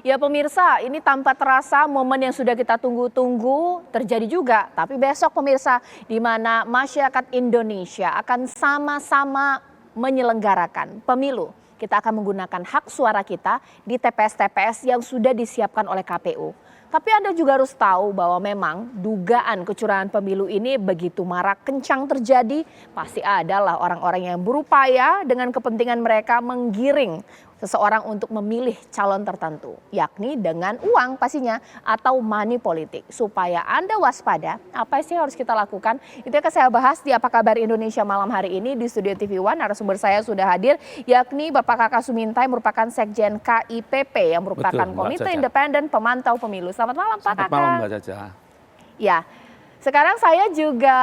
Ya pemirsa, ini tanpa terasa momen yang sudah kita tunggu-tunggu terjadi juga. Tapi besok pemirsa, di mana masyarakat Indonesia akan sama-sama menyelenggarakan pemilu. Kita akan menggunakan hak suara kita di TPS-TPS yang sudah disiapkan oleh KPU. Tapi Anda juga harus tahu bahwa memang dugaan kecurangan pemilu ini begitu marak kencang terjadi. Pasti adalah orang-orang yang berupaya dengan kepentingan mereka menggiring seseorang untuk memilih calon tertentu, yakni dengan uang pastinya atau money politik. Supaya Anda waspada, apa sih yang harus kita lakukan? Itu yang akan saya bahas di Apa Kabar Indonesia malam hari ini di Studio TV One. Narasumber saya sudah hadir, yakni Bapak Kakak Sumintai, merupakan Sekjen KIPP yang merupakan Komite Independen Pemantau Pemilu. Selamat malam Pak Kakak. Selamat malam Mbak Caca. Ya. Sekarang saya juga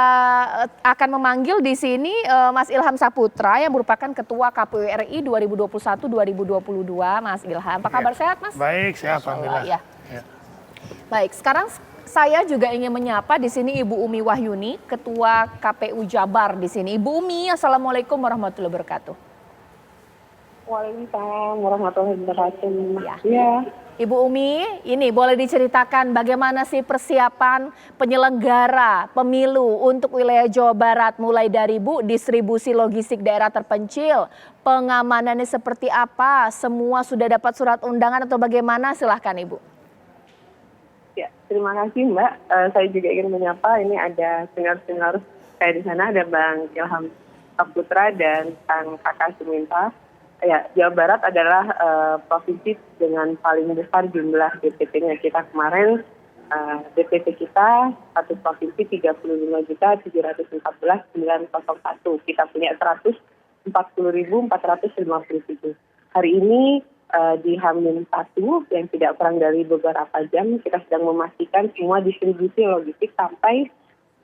akan memanggil di sini Mas Ilham Saputra yang merupakan Ketua KPU RI 2021-2022. Mas Ilham, apa kabar, sehat Mas? Baik, sehat alhamdulillah. Ya. Baik, sekarang saya juga ingin menyapa di sini Ibu Umi Wahyuni, Ketua KPU Jabar di sini. Ibu Umi, Assalamualaikum warahmatullahi wabarakatuh. Waalaikumsalam warahmatullahi wabarakatuh. Ya. Ibu Umi, ini boleh diceritakan bagaimana sih persiapan penyelenggara pemilu untuk wilayah Jawa Barat, mulai dari Bu, distribusi logistik daerah terpencil, pengamanannya seperti apa, semua sudah dapat surat undangan atau bagaimana, silahkan Ibu. Ya, terima kasih Mbak. Saya juga ingin menyapa, ini ada senior-senior saya di sana, ada Bang Ilham Saputra dan Kang Kakak Suminta. Ya, Jawa Barat adalah provinsi dengan paling besar jumlah DPT-nya. Kita kemarin DPT kita satu provinsi 35.714.901. Kita punya 140.457. Hari ini di H-1 yang tidak kurang dari beberapa jam kita sedang memastikan semua distribusi logistik sampai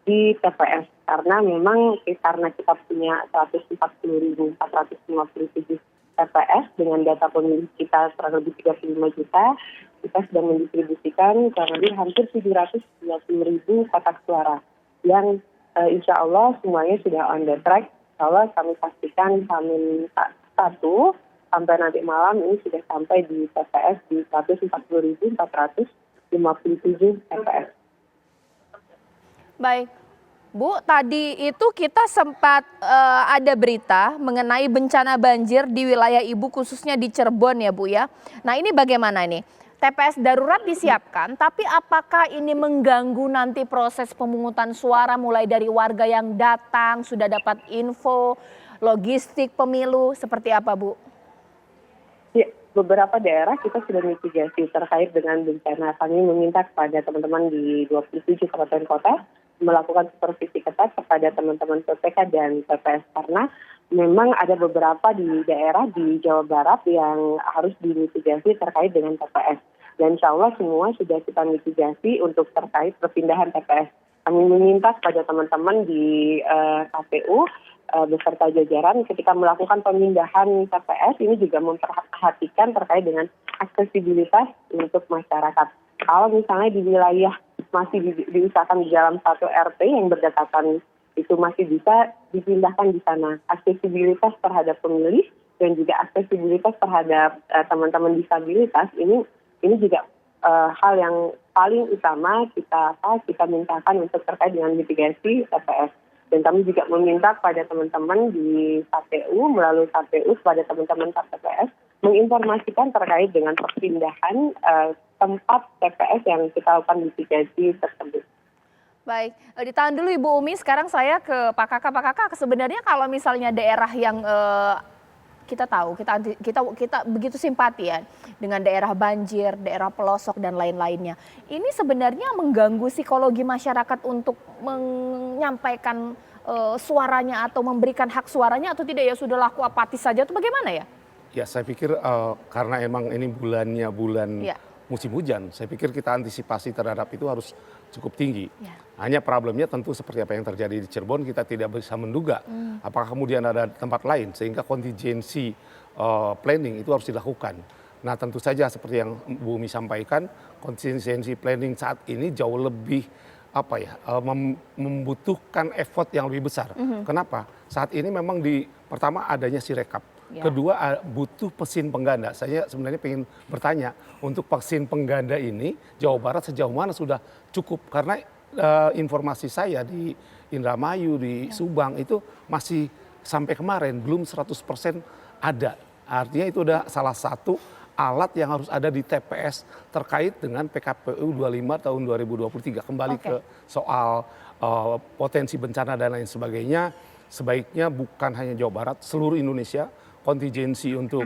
di TPS. Karena memang karena kita punya 140.457 TPS dengan data pemilih kita kurang lebih 35 juta, kita sedang mendistribusikan kurang lebih hampir 720.000 kotak suara yang insya Allah semuanya sudah on the track. Kalau kami pastikan H-1 sampai nanti malam ini sudah sampai di TPS di 140.457 TPS. Baik. Bu, tadi itu kita sempat ada berita mengenai bencana banjir di wilayah Ibu khususnya di Cirebon ya Bu ya. Nah ini bagaimana nih? TPS darurat disiapkan, tapi apakah ini mengganggu nanti proses pemungutan suara mulai dari warga yang datang, sudah dapat info, logistik pemilu, seperti apa Bu? Ya, beberapa daerah kita sudah mitigasi terkait dengan bencana. Kami meminta kepada teman-teman di 27 kabupaten kota melakukan supervisi ketat kepada teman-teman PPK dan TPS karena memang ada beberapa di daerah di Jawa Barat yang harus dimitigasi terkait dengan TPS. Dan insya Allah semua sudah kita mitigasi untuk terkait perpindahan TPS. Kami meminta kepada teman-teman di KPU beserta jajaran ketika melakukan pemindahan TPS ini juga memperhatikan terkait dengan aksesibilitas untuk masyarakat. Kalau misalnya di wilayah masih diusahakan di dalam satu RT yang berdekatan itu masih bisa dipindahkan di sana. Aksesibilitas terhadap pemilih dan juga aksesibilitas terhadap teman-teman disabilitas ini juga hal yang paling utama kita mintakan untuk terkait dengan mitigasi TPS. Dan kami juga meminta kepada teman-teman di KPU melalui KPU kepada teman-teman TPS menginformasikan terkait dengan perpindahan tempat TPS yang kita lakukan mitigasi tersebut. Baik, ditahan dulu Ibu Umi, sekarang saya ke Pak Kakak. Pak Kakak, sebenarnya kalau misalnya daerah yang kita tahu, kita begitu simpati ya dengan daerah banjir, daerah pelosok dan lain-lainnya. Ini sebenarnya mengganggu psikologi masyarakat untuk menyampaikan suaranya atau memberikan hak suaranya atau tidak, ya sudah laku apatis saja atau bagaimana ya? Ya saya pikir karena emang ini bulannya bulan musim hujan, saya pikir kita antisipasi terhadap itu harus cukup tinggi. Hanya problemnya tentu seperti apa yang terjadi di Cirebon, kita tidak bisa menduga apakah kemudian ada tempat lain sehingga kontingensi planning itu harus dilakukan. Nah tentu saja seperti yang Bu Umi sampaikan, kontingensi planning saat ini jauh lebih membutuhkan effort yang lebih besar. Kenapa? Saat ini memang pertama adanya Sirekap. Ya. Kedua, butuh mesin pengganda. Saya sebenarnya ingin bertanya, untuk vaksin pengganda ini Jawa Barat sejauh mana sudah cukup? Karena informasi saya di Indramayu, di Subang itu masih sampai kemarin belum 100% ada. Artinya itu udah salah satu alat yang harus ada di TPS terkait dengan PKPU 25 tahun 2023. Kembali ke soal potensi bencana dan lain sebagainya, sebaiknya bukan hanya Jawa Barat, seluruh Indonesia kontingensi untuk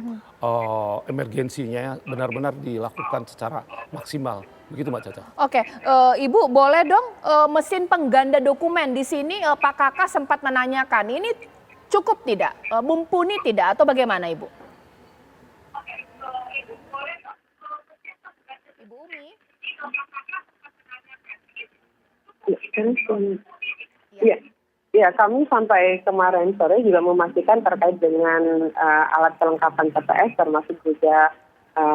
emergensinya benar-benar dilakukan secara maksimal. Begitu Mbak Caca. Oke, Ibu boleh dong mesin pengganda dokumen di sini Pak Kakak sempat menanyakan ini cukup tidak, mumpuni tidak atau bagaimana Ibu? Ibu Umi? Iya. Ya, kami sampai kemarin sore juga memastikan terkait dengan alat kelengkapan TPS termasuk juga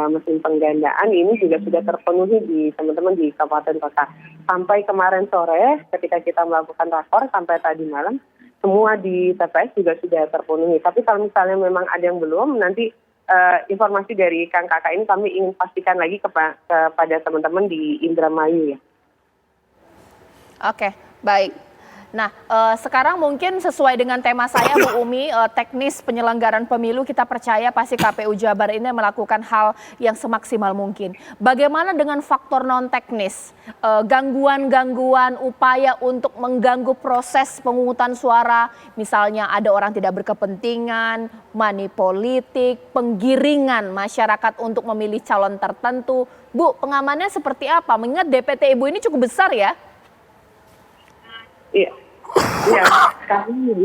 mesin penggandaan ini juga sudah terpenuhi di teman-teman di kabupaten kota. Sampai kemarin sore ketika kita melakukan rakor sampai tadi malam semua di TPS juga sudah terpenuhi. Tapi kalau misalnya memang ada yang belum, nanti informasi dari Kang Kakak ini kami ingin pastikan lagi kepada teman-teman di Indramayu ya. Oke, baik. Nah, sekarang mungkin sesuai dengan tema saya Bu Umi, teknis penyelenggaraan pemilu kita percaya pasti KPU Jabar ini melakukan hal yang semaksimal mungkin. Bagaimana dengan faktor non teknis, gangguan-gangguan, upaya untuk mengganggu proses pemungutan suara, misalnya ada orang tidak berkepentingan, money politik, penggiringan masyarakat untuk memilih calon tertentu. Bu, pengamannya seperti apa? Mengingat DPT Ibu ini cukup besar ya? Iya, kami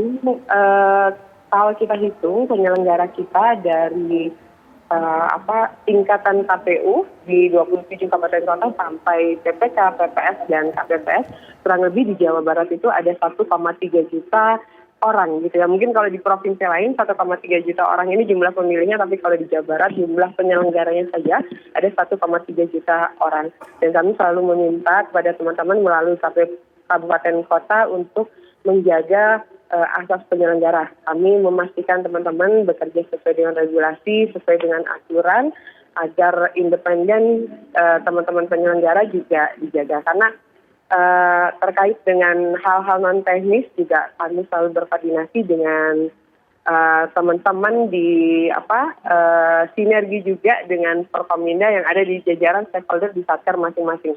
kalau kita hitung penyelenggara kita dari tingkatan KPU di 27 kabupaten kota sampai PPK, PPS dan KPPS kurang lebih di Jawa Barat itu ada 1,3 juta orang gitu ya. Mungkin kalau di provinsi lain 1,3 juta orang ini jumlah pemilihnya, tapi kalau di Jawa Barat jumlah penyelenggaranya saja ada 1,3 juta orang. Dan kami selalu meminta kepada teman-teman melalui kabupaten kota untuk menjaga asas penyelenggara. Kami memastikan teman-teman bekerja sesuai dengan regulasi, sesuai dengan aturan, agar independen teman-teman penyelenggara juga dijaga. Karena terkait dengan hal-hal non teknis juga kami selalu berkoordinasi dengan teman-teman di sinergi juga dengan Forkominda yang ada di jajaran stakeholder di Satker masing-masing.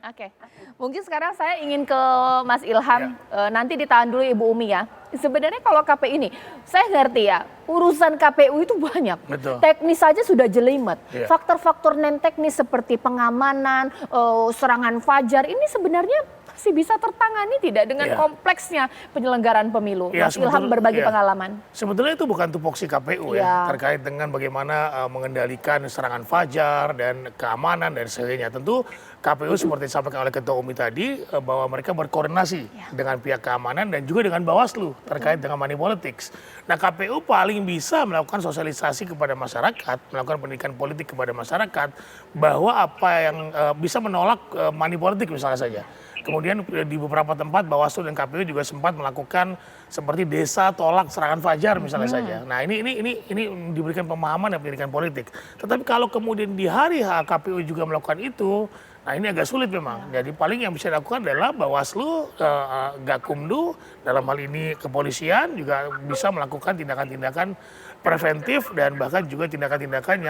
Oke, mungkin sekarang saya ingin ke Mas Ilham, nanti ditahan dulu Ibu Umi ya. Sebenarnya kalau KPU ini, saya ngerti ya, urusan KPU itu banyak. Betul. Teknis saja sudah jelimet. Faktor-faktor non teknis seperti pengamanan, serangan fajar, ini sebenarnya masih bisa tertangani tidak dengan kompleksnya penyelenggaraan pemilu? Mas Ilham berbagi pengalaman. Sebetulnya itu bukan tupoksi KPU ya, terkait dengan bagaimana mengendalikan serangan fajar dan keamanan dan sebagainya. Tentu KPU seperti disampaikan oleh Ketua Umi tadi, bahwa mereka berkoordinasi dengan pihak keamanan dan juga dengan Bawaslu terkait dengan money politics. Nah, KPU paling bisa melakukan sosialisasi kepada masyarakat, melakukan pendidikan politik kepada masyarakat, bahwa apa yang bisa menolak money politik misalnya saja. Kemudian di beberapa tempat Bawaslu dan KPU juga sempat melakukan seperti desa tolak serangan fajar misalnya saja. Nah, ini diberikan pemahaman dan pendidikan politik. Tetapi kalau kemudian di hari H KPU juga melakukan itu, nah ini agak sulit memang. Jadi paling yang bisa dilakukan adalah Bawaslu, Gakumdu, dalam hal ini kepolisian juga bisa melakukan tindakan-tindakan preventif dan bahkan juga tindakan-tindakan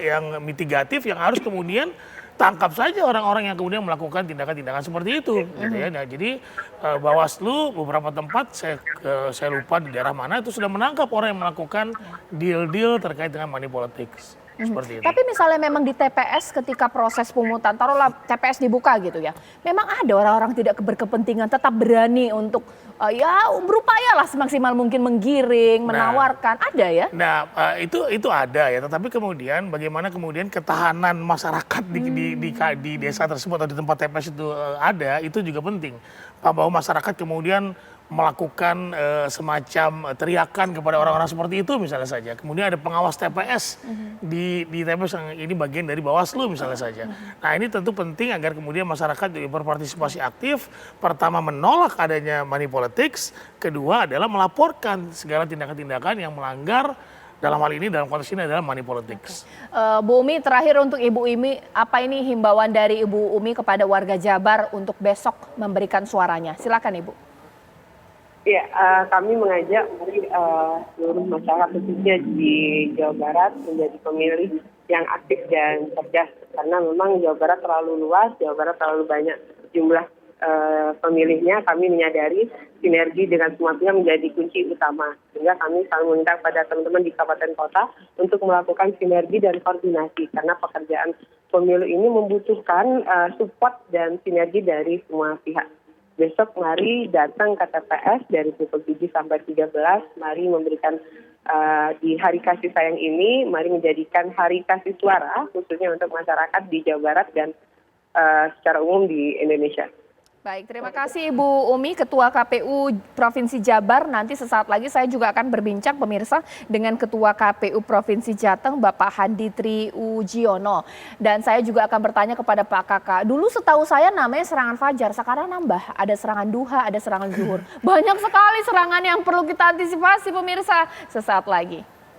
yang mitigatif yang harus kemudian tangkap saja orang-orang yang kemudian melakukan tindakan-tindakan seperti itu, gitu ya. Nah, jadi Bawaslu beberapa tempat saya lupa di daerah mana itu sudah menangkap orang yang melakukan deal-deal terkait dengan money politics. Seperti itu. Tapi misalnya memang di TPS ketika proses pemungutan, taruhlah TPS dibuka gitu ya, memang ada orang-orang tidak berkepentingan tetap berani untuk berupayalah semaksimal mungkin menggiring, menawarkan, ada ya? Nah, itu ada ya, tetapi kemudian bagaimana kemudian ketahanan masyarakat di desa tersebut atau di tempat TPS itu ada, itu juga penting. Bahwa masyarakat kemudian melakukan semacam teriakan kepada orang-orang seperti itu misalnya saja. Kemudian ada pengawas TPS di TPS yang ini bagian dari Bawaslu misalnya saja. Nah ini tentu penting agar kemudian masyarakat juga berpartisipasi aktif. Pertama menolak adanya money politics, kedua adalah melaporkan segala tindakan-tindakan yang melanggar. Dalam hal ini, dalam konteks ini adalah money politics. Bu Umi, terakhir untuk Ibu Umi, apa ini himbauan dari Ibu Umi kepada warga Jabar untuk besok memberikan suaranya? Silakan Ibu. Ya, kami mengajak seluruh masyarakat khususnya di Jawa Barat menjadi pemilih yang aktif dan cerdas. Karena memang Jawa Barat terlalu luas, Jawa Barat terlalu banyak jumlah pemilihnya. Kami menyadari sinergi dengan semua pihak menjadi kunci utama. Sehingga kami selalu meminta kepada teman-teman di kabupaten kota untuk melakukan sinergi dan koordinasi. Karena pekerjaan pemilu ini membutuhkan support dan sinergi dari semua pihak. Besok mari datang ke TPS dari pukul 7 sampai 13. Mari memberikan di hari kasih sayang ini, mari menjadikan hari kasih suara khususnya untuk masyarakat di Jawa Barat dan secara umum di Indonesia. Baik, terima kasih Ibu Umi, Ketua KPU Provinsi Jabar. Nanti sesaat lagi saya juga akan berbincang pemirsa dengan Ketua KPU Provinsi Jateng, Bapak Handi Triujiono. Dan saya juga akan bertanya kepada Pak Kakak. Dulu setahu saya namanya serangan fajar, sekarang nambah. Ada serangan duha, ada serangan zuhur. Banyak sekali serangan yang perlu kita antisipasi pemirsa. Sesaat lagi.